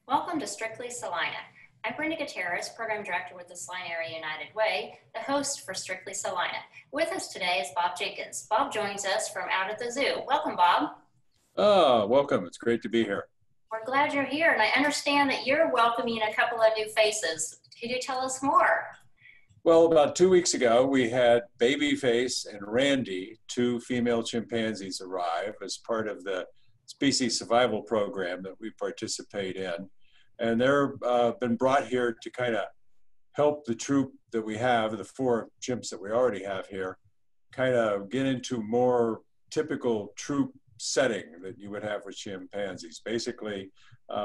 Welcome to Strictly Salina. I'm Brenda Gutierrez, Program Director with the Salina Area United Way, the host for Strictly Salina. With us today is Bob Jenkins. Bob joins us from out at the zoo. Welcome, Bob. Welcome. It's great to be here. We're glad you're here, and I understand that you're welcoming a couple of new faces. Could you tell us more? Well, about 2 weeks ago, we had Babyface and Randy, two female chimpanzees, arrive as part of the species survival program that we participate in. And they're been brought here to kind of help the troop that we have, the 4 chimps that we already have here, kind of get into more typical troop setting that you would have with chimpanzees. Basically,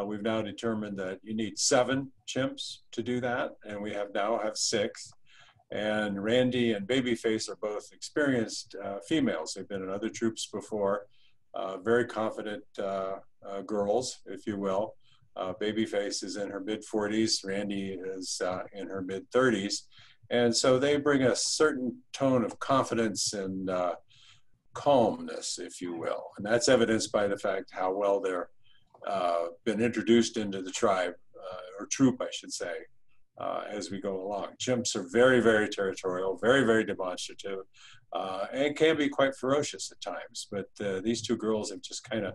we've now determined that you need 7 chimps to do that, and we now have 6. And Randy and Babyface are both experienced females. They've been in other troops before, very confident girls, if you will. Babyface is in her mid-40s, Randy is in her mid-30s. And so they bring a certain tone of confidence and calmness, if you will. And that's evidenced by the fact how well they're been introduced into the tribe, or troop, I should say, as we go along. Chimps are very, very territorial, very, very demonstrative, and can be quite ferocious at times. But these 2 girls have just kind of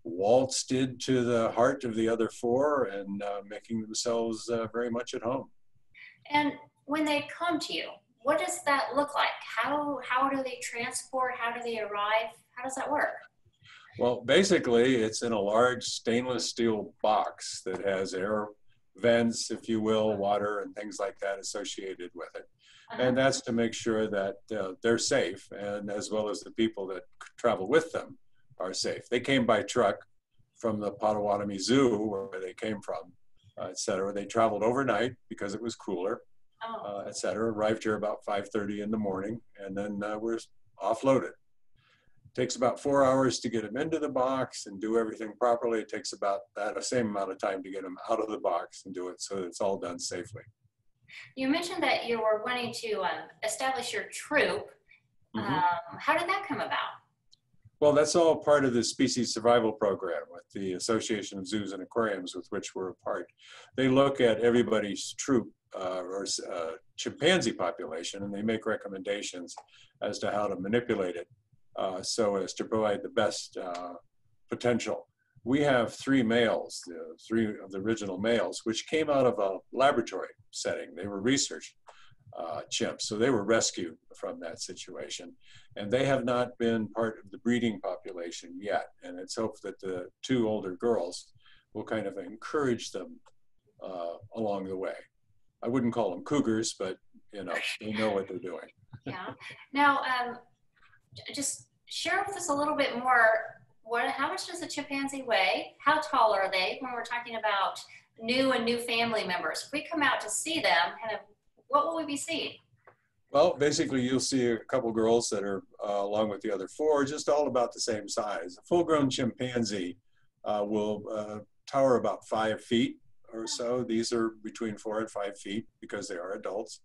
waltzed into the heart of the other 4 and making themselves very much at home. And when they come to you, what does that look like? How do they transport? How do they arrive? How does that work? Well, basically, it's in a large stainless steel box that has air vents, if you will, water and things like that associated with it. And that's to make sure that they're safe, and as well as the people that travel with them are safe. They came by truck from the Potawatomi Zoo, where they came from, et cetera. They traveled overnight because it was cooler, et cetera. Arrived here about 5:30 in the morning, and then we're offloaded. Takes about 4 hours to get them into the box and do everything properly. It takes about that same amount of time to get them out of the box and do it so that it's all done safely. You mentioned that you were wanting to establish your troop. How did that come about? Well, that's all part of the species survival program with the Association of Zoos and Aquariums, with which we're a part. They look at everybody's troop or chimpanzee population, and they make recommendations as to how to manipulate it so as to provide the best potential. We have 3 males, 3 of the original males, which came out of a laboratory setting. They were research chimps, so they were rescued from that situation. And they have not been part of the breeding population yet. And it's hoped that the 2 older girls will kind of encourage them along the way. I wouldn't call them cougars, but you know, they know what they're doing. Yeah. Now, just share with us a little bit more. How much does a chimpanzee weigh? How tall are they when we're talking about new family members? If we come out to see them, kind of, what will we be seeing? Well, basically, you'll see a couple girls that are along with the other 4, just all about the same size. A full-grown chimpanzee will tower about 5 feet or so. These are between 4 and 5 feet because they are adults,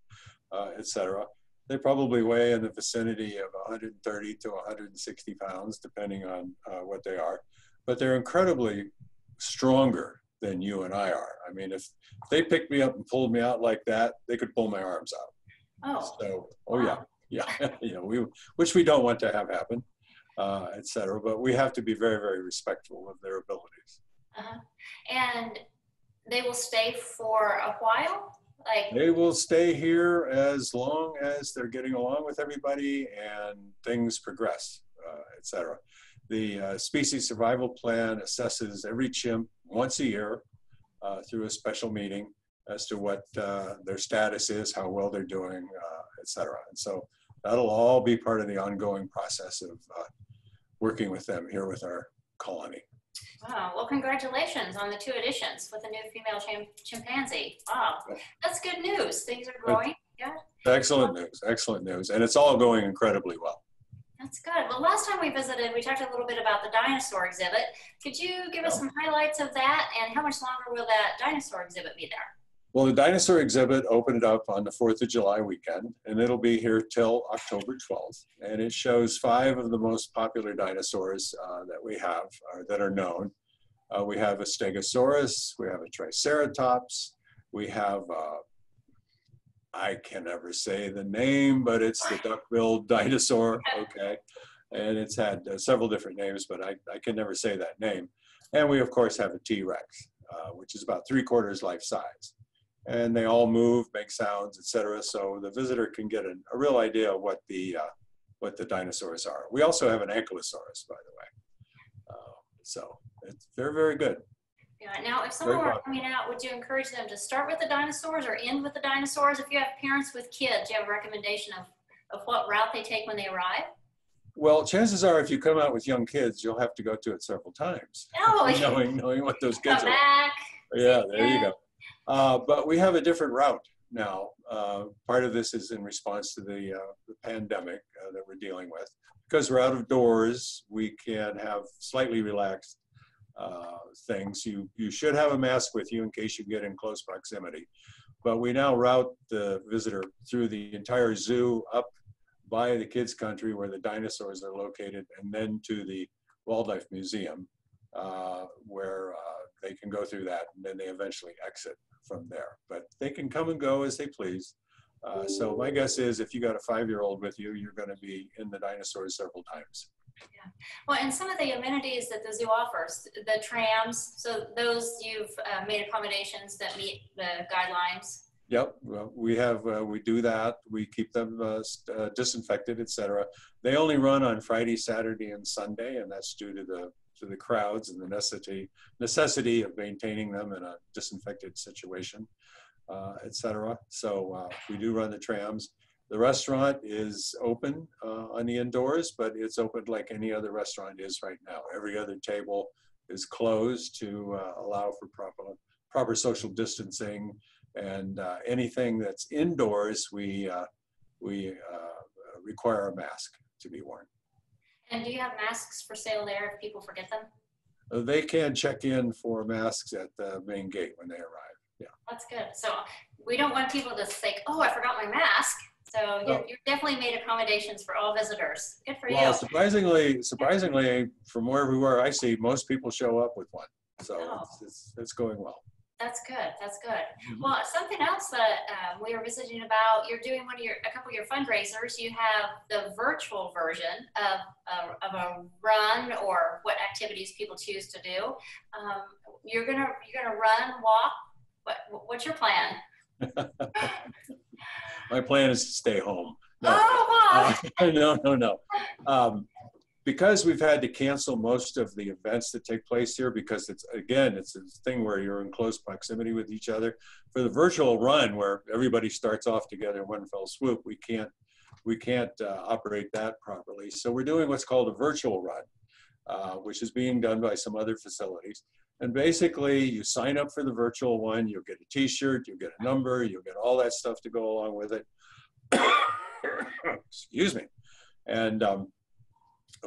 et cetera. They probably weigh in the vicinity of 130 to 160 pounds, depending on what they are. But they're incredibly stronger than you and I are. I mean, if they picked me up and pulled me out like that, they could pull my arms out. Oh. So, yeah, you know, which we don't want to have happen, et cetera. But we have to be very, very respectful of their abilities. And they will stay for a while? They will stay here as long as they're getting along with everybody and things progress, et cetera. The species survival plan assesses every chimp once a year through a special meeting as to what their status is, how well they're doing, et cetera. And so that'll all be part of the ongoing process of working with them here with our colony. Wow, well, congratulations on the 2 additions with a new female chimpanzee. Wow, that's good news. Things are growing. Yeah. Excellent news, excellent news. And it's all going incredibly well. That's good. Well, last time we visited, we talked a little bit about the Dinosaur Exhibit. Could you give us some highlights of that, and how much longer will that Dinosaur Exhibit be there? Well, the Dinosaur Exhibit opened up on the 4th of July weekend, and it'll be here till October 12th. And it shows 5 of the most popular dinosaurs that we have, that are known. We have a Stegosaurus, we have a Triceratops, we have, I can never say the name, but it's the duck-billed dinosaur, okay? And it's had several different names, but I can never say that name. And we, of course, have a T-Rex, which is about 3/4 life size. And they all move, make sounds, etc. So the visitor can get a real idea of what the dinosaurs are. We also have an Ankylosaurus, by the way. So it's very, very good. Yeah. Now, if someone were coming out, would you encourage them to start with the dinosaurs or end with the dinosaurs? If you have parents with kids, do you have a recommendation of what route they take when they arrive? Well, chances are, if you come out with young kids, you'll have to go to it several times. Oh, knowing what those kids come are. back. Yeah, there you go. But we have a different route now. Part of this is in response to the pandemic that we're dealing with. Because we're out of doors, we can have slightly relaxed things. You should have a mask with you in case you get in close proximity. But we now route the visitor through the entire zoo up by the kids' country where the dinosaurs are located, and then to the Wildlife Museum where they can go through that, and then they eventually exit from there. But they can come and go as they please. So my guess is if you got a 5-year-old with you, you're going to be in the dinosaurs several times. Yeah. Well, and some of the amenities that the zoo offers, the trams, so those you've made accommodations that meet the guidelines. Yep, well, we do that. We keep them disinfected, etc. They only run on Friday, Saturday, and Sunday, and that's due to the crowds and the necessity of maintaining them in a disinfected situation, etc. So we do run the trams. The restaurant is open on the indoors, but it's open like any other restaurant is right now. Every other table is closed to allow for proper social distancing, and anything that's indoors, we require a mask to be worn. And do you have masks for sale there if people forget them? They can check in for masks at the main gate when they arrive. Yeah. That's good. So we don't want people to think, oh, I forgot my mask. So you've definitely made accommodations for all visitors. Good for you. Well, surprisingly, from where I see, most people show up with one. So it's going well. That's good. That's good. Mm-hmm. Well, something else that we were visiting about, you're doing a couple of your fundraisers. You have the virtual version of a run or what activities people choose to do. You're gonna run, walk. What's your plan? My plan is to stay home. No. Oh, wow. No. Because we've had to cancel most of the events that take place here, because it's a thing where you're in close proximity with each other. For the virtual run, where everybody starts off together in one fell swoop, we can't operate that properly. So we're doing what's called a virtual run, which is being done by some other facilities. And basically, you sign up for the virtual one, you'll get a T-shirt, you'll get a number, you'll get all that stuff to go along with it. Excuse me. And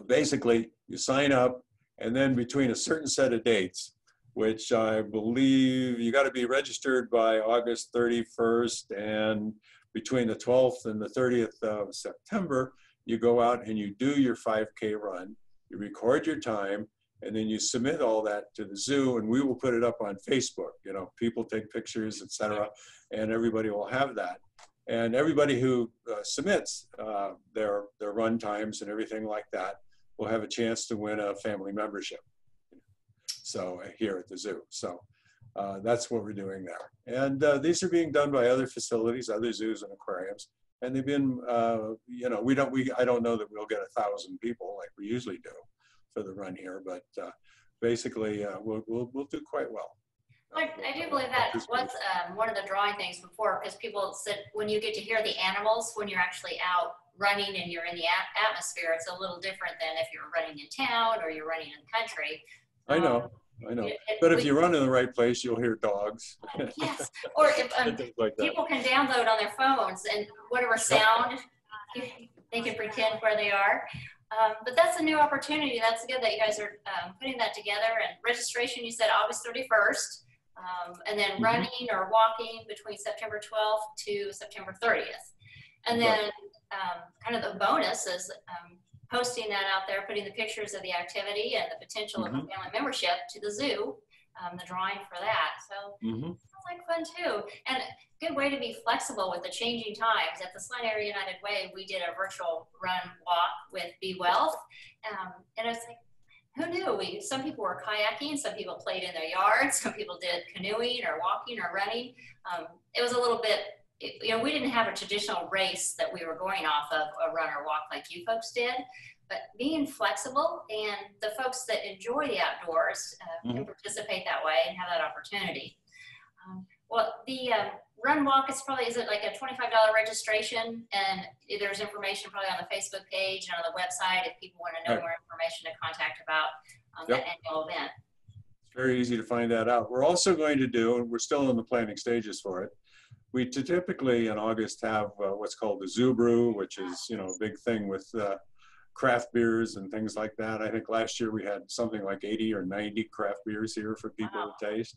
basically, you sign up, and then between a certain set of dates, which I believe you got to be registered by August 31st, and between the 12th and the 30th of September, you go out and you do your 5K run, you record your time, and then you submit all that to the zoo, and we will put it up on Facebook. You know, people take pictures, etc., and everybody will have that. And everybody who submits their run times and everything like that will have a chance to win a family membership. So here at the zoo. So that's what we're doing there. And these are being done by other facilities, other zoos and aquariums. And they've been, you know, I don't know that we'll get 1,000 people like we usually do for the run here, but basically we'll do quite well. I do believe that was one of the drawing things before, because people said when you get to hear the animals, when you're actually out running and you're in the atmosphere, it's a little different than if you're running in town or you're running in the country. I know. But if you run in the right place, you'll hear dogs. Yes, or if like people can download on their phones and whatever sound, they can pretend where they are. But that's a new opportunity. That's good that you guys are putting that together. And registration, you said August 31st, and then running or walking between September 12th to September 30th. And then kind of the bonus is posting that out there, putting the pictures of the activity and the potential of a family membership to the zoo, the drawing for that. So sounds like fun too. And good way to be flexible with the changing times. At the Salina Area United Way, we did a virtual run walk with Be Wealth. And it's like, who knew? Some people were kayaking, some people played in their yards, some people did canoeing or walking or running. It was a little bit, you know, we didn't have a traditional race that we were going off of, a run or walk like you folks did, but being flexible, and the folks that enjoy the outdoors can participate that way and have that opportunity. Well, the run walk is probably, is it like a $25 registration? And there's information probably on the Facebook page and on the website if people want to know more information to contact about that annual event. It's very easy to find that out. We're also going to do, and we're still in the planning stages for it, we typically in August have what's called the Zoo Brew, which is, you know, a big thing with craft beers and things like that. I think last year we had something like 80 or 90 craft beers here for people to taste,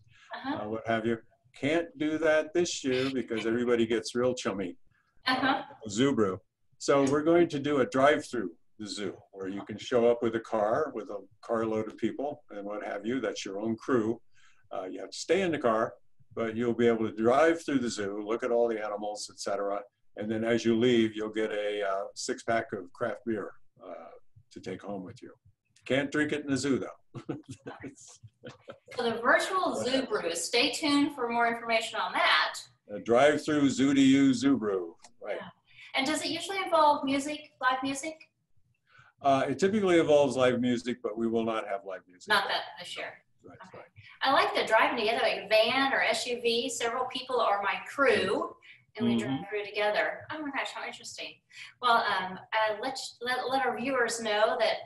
what have you. Can't do that this year because everybody gets real chummy. Zoo Brew. So we're going to do a drive-through the zoo where you can show up with a carload of people and what have you. That's your own crew. You have to stay in the car, but you'll be able to drive through the zoo, look at all the animals, etc. And then as you leave, you'll get a 6-pack of craft beer to take home with you. Can't drink it in the zoo though. So the virtual Zoo Brew, stay tuned for more information on that. A drive-through zoo to you Zoo Brew, right. And does it usually involve music, live music? It typically involves live music, but we will not have live music. Not that this year. Right, right. I like the driving together, like van or SUV. Several people are my crew, and we drive through together. Oh my gosh, how interesting. Well, let our viewers know that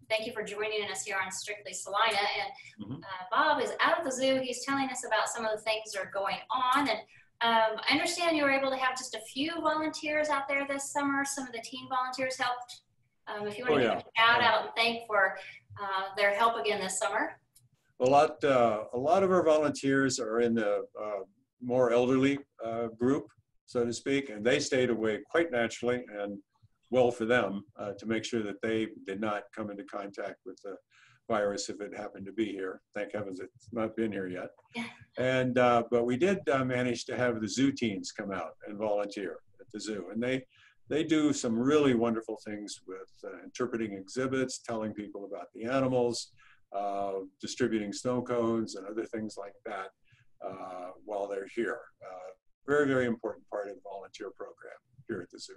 thank you for joining us here on Strictly Salina. And Bob is out of the zoo. He's telling us about some of the things that are going on. And I understand you were able to have just a few volunteers out there this summer. Some of the teen volunteers helped. If you want to give a shout out and thank for their help again this summer. A lot of our volunteers are in the more elderly group, so to speak, and they stayed away quite naturally, and well for them to make sure that they did not come into contact with the virus if it happened to be here. Thank heavens it's not been here yet. And but we did manage to have the zoo teens come out and volunteer at the zoo, and they do some really wonderful things with interpreting exhibits, telling people about the animals, distributing snow cones and other things like that while they're here. Very, very important part of the volunteer program here at the zoo.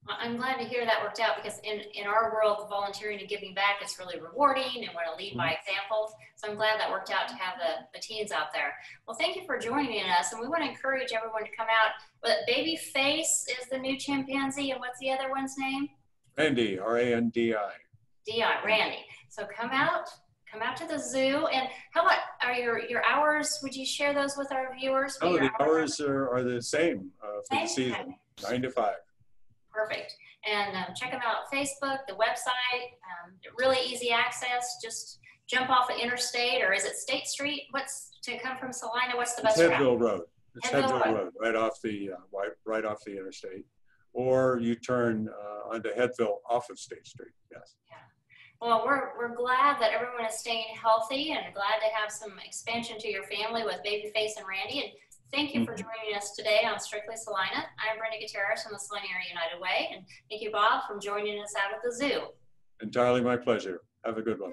I'm glad to hear that worked out, because in our world, volunteering and giving back is really rewarding and want to lead by example. So I'm glad that worked out to have the teens out there. Well, thank you for joining us. And we want to encourage everyone to come out. But Baby Face is the new chimpanzee. And what's the other one's name? Randy, R-A-N-D-I. D-I, Randy. So come out to the zoo. And how about are your hours? Would you share those with our viewers? Oh, the hours are the same for the season, 9 to 5. Perfect. And check them out on Facebook, the website. Really easy access. Just jump off the interstate, or is it State Street? What's to come from Salina? What's the best route? Headville Road. It's Headville Road, right off the interstate, or you turn onto Headville off of State Street. Yes. Yeah. Well, we're glad that everyone is staying healthy, and glad to have some expansion to your family with Babyface and Randy. And thank you for joining us today on Strictly Salina. I'm Brenda Gutierrez from the Salina Area United Way, and thank you, Bob, for joining us out at the zoo. Entirely my pleasure. Have a good one.